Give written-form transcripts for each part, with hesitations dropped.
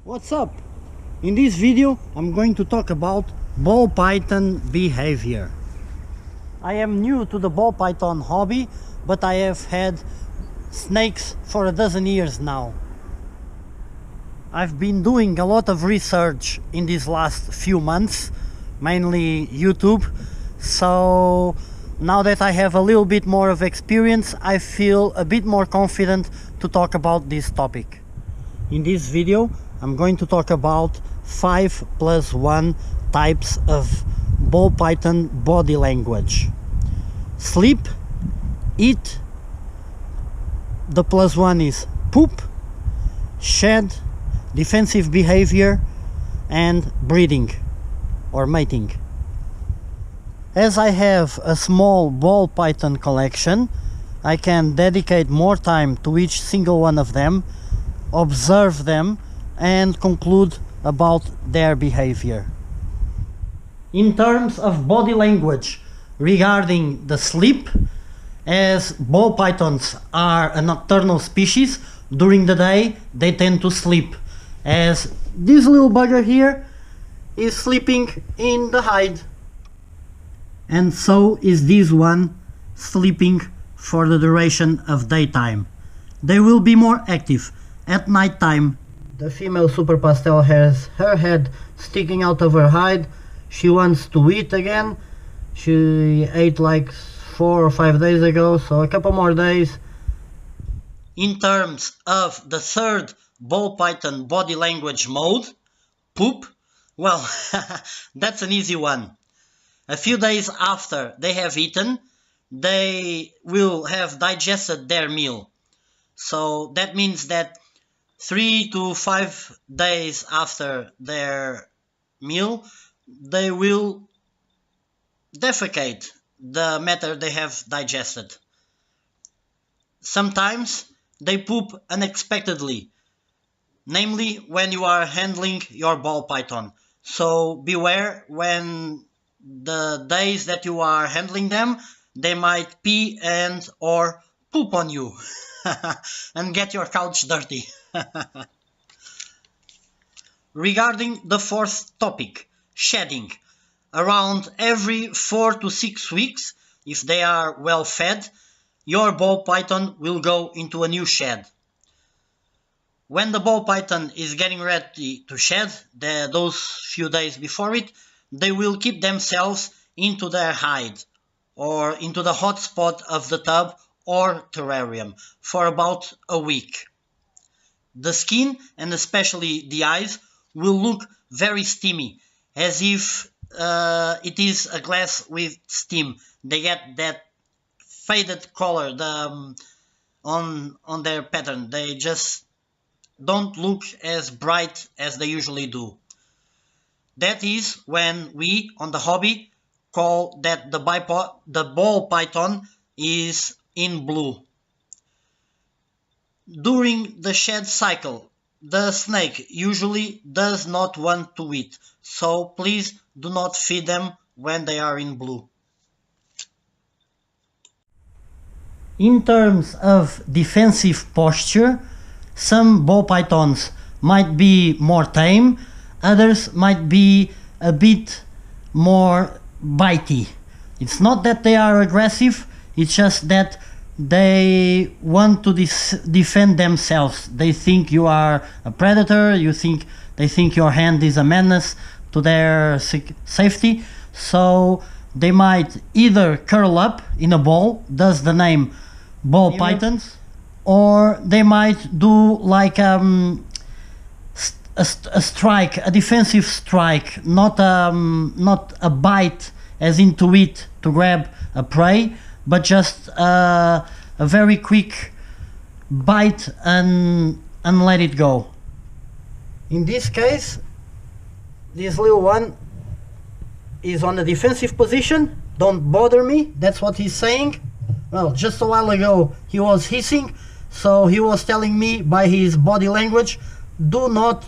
What's up? In this video I'm going to talk about ball python behavior. I am new to the ball python hobby, but I have had snakes for a dozen years now. I've been doing a lot of research in these last few months, mainly YouTube, so now that I have a little bit more of experience, I feel a bit more confident to talk about this topic. In this video I'm going to talk about 5+1 types of ball python body language. Sleep, eat, the +1 is poop, shed, defensive behavior, and breeding or mating. As I have a small ball python collection, I can dedicate more time to each single one of them, observe them, and conclude about their behavior. In terms of body language regarding the sleep, as ball pythons are a nocturnal species, during the day they tend to sleep, as this little bugger here is sleeping in the hide, and so is this one sleeping for the duration of daytime. They will be more active at night time. The female super pastel has her head sticking out of her hide. She wants to eat again. She ate like 4 or 5 days ago, so a couple more days. In terms of the third ball python body language mode, poop, well, that's an easy one. A few days after they have eaten, they will have digested their meal. So that means that 3 to 5 days after their meal, they will defecate the matter they have digested. Sometimes they poop unexpectedly, namely when you are handling your ball python. So beware when the days that you are handling them, they might pee and or poop on you and get your couch dirty. Regarding the fourth topic, shedding. Around every 4 to 6 weeks, if they are well fed, your ball python will go into a new shed. When the ball python is getting ready to shed, those few days before it, they will keep themselves into their hide or into the hot spot of the tub or terrarium for about a week. The skin, and especially the eyes, will look very steamy, as if it is a glass with steam. They get that faded color on their pattern. They just don't look as bright as they usually do. That is when we, on the hobby, call that the ball python is in blue. During the shed cycle, the snake usually does not want to eat, so please do not feed them when they are in blue. In terms of defensive posture, some ball pythons might be more tame, others might be a bit more bitey. It's not that they are aggressive, it's just that they want to defend themselves. They think you are a predator, they think your hand is a menace to their safety, so they might either curl up in a ball, thus the name ball pythons, or they might do like a strike, a defensive strike, not a bite as in to eat, to grab a prey, but just a very quick bite and let it go. In this case, this little one is on a defensive position. Don't bother me, that's what he's saying. Well, just a while ago he was hissing, so he was telling me by his body language, do not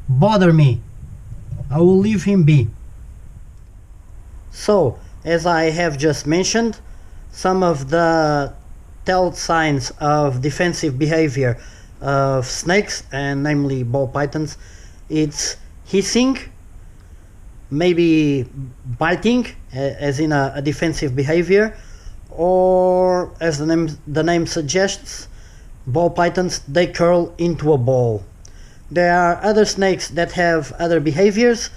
bother me, I will leave him be. So, as I have just mentioned, some of the tell signs of defensive behavior of snakes, and namely ball pythons, It's hissing, maybe biting, as in a defensive behavior, or as the name suggests, ball pythons, they curl into a ball. There are other snakes that have other behaviors.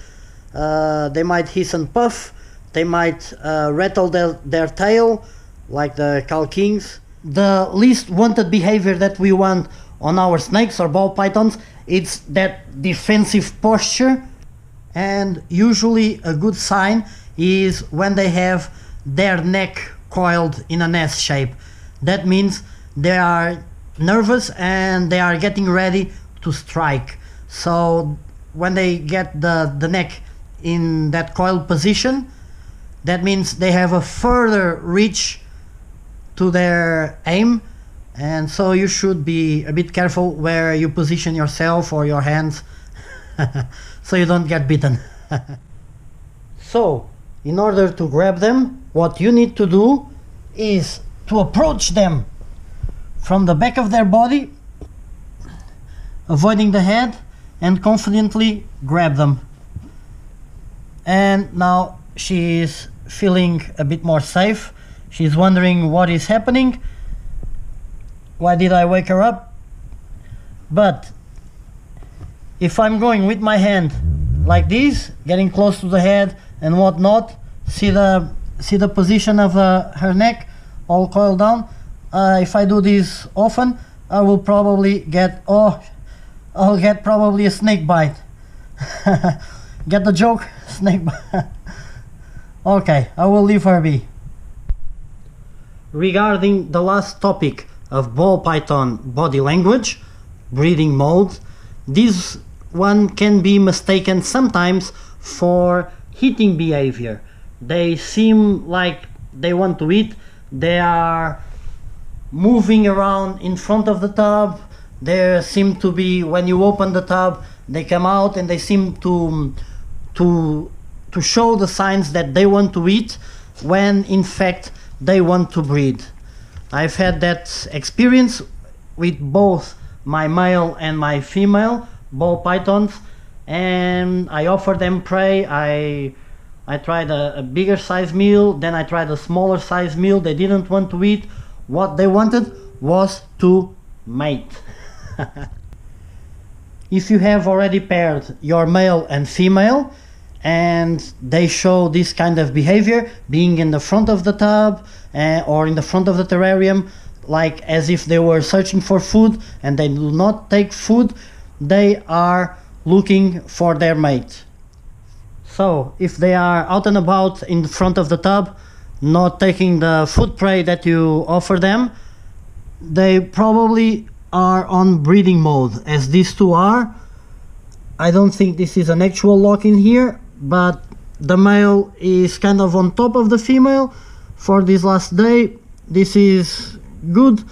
They might hiss and puff, they might rattle their tail, like the cow kings. The least wanted behavior that we want on our snakes or ball pythons, it's that defensive posture. And usually a good sign is when they have their neck coiled in an S shape. That means they are nervous and they are getting ready to strike. So when they get the neck in that coiled position, that means they have a further reach to their aim, and so you should be a bit careful where you position yourself or your hands so you don't get bitten. So in order to grab them, what you need to do is to approach them from the back of their body, avoiding the head, and confidently grab them. And now she is feeling a bit more safe. She's wondering what is happening. Why did I wake her up? But if I'm going with my hand like this, getting close to the head and whatnot, see the position of her neck all coiled down. If I do this often, I will probably get, I'll get probably a snake bite. Get the joke? Snake bite. Okay, I will leave her be. Regarding the last topic of ball python body language, breathing mode, this one can be mistaken sometimes for eating behavior. They seem like they want to eat. They are moving around in front of the tub. They seem to be, when you open the tub, they come out and they seem to show the signs that they want to eat, when in fact they want to breed. I've had that experience with both my male and my female ball pythons, and I offer them prey. I tried a bigger size meal, then I tried a smaller size meal. They didn't want to eat. What they wanted was to mate. If you have already paired your male and female and they show this kind of behavior, being in the front of the tub or in the front of the terrarium, like as if they were searching for food and they do not take food, they are looking for their mate. So if they are out and about in front of the tub, not taking the food prey that you offer them, they probably are on breeding mode, as these two are. I don't think this is an actual lock in here, but the male is kind of on top of the female for this last day. This is good.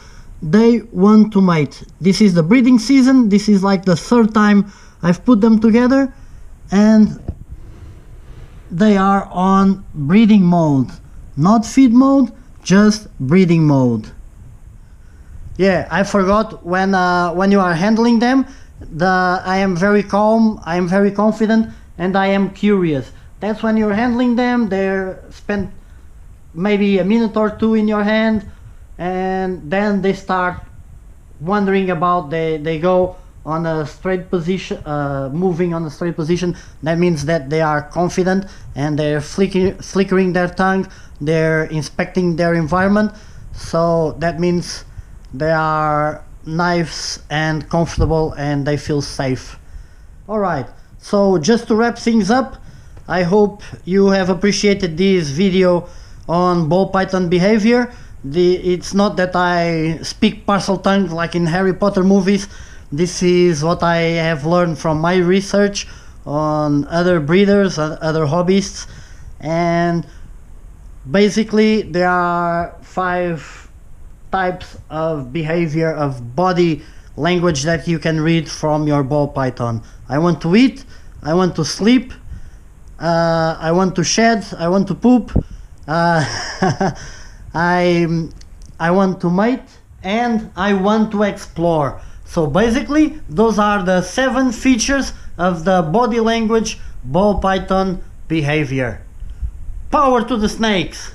They want to mate. This is the breeding season. This is like the third time I've put them together, and they are on breeding mode. Not feed mode, just breeding mode. Yeah, I forgot, when you are handling them, I am very calm, I am very confident, and I am curious. That's when you're handling them. They're spent maybe a minute or two in your hand, and then they start wondering about, they go on a straight position, moving on a straight position. That means that they are confident and they're flickering their tongue, they're inspecting their environment. So that means they are nice and comfortable and they feel safe. Alright, so just to wrap things up, I hope you have appreciated this video on ball python behavior. It's not that I speak parcel tongue like in Harry Potter movies. This is what I have learned from my research on other breeders, other hobbyists, and basically there are 5 types of behavior, of body language that you can read from your ball python. I want to eat, I want to sleep, I want to shed, I want to poop, I want to mate, and I want to explore. So basically, those are the 7 features of the body language ball python behavior. Power to the snakes!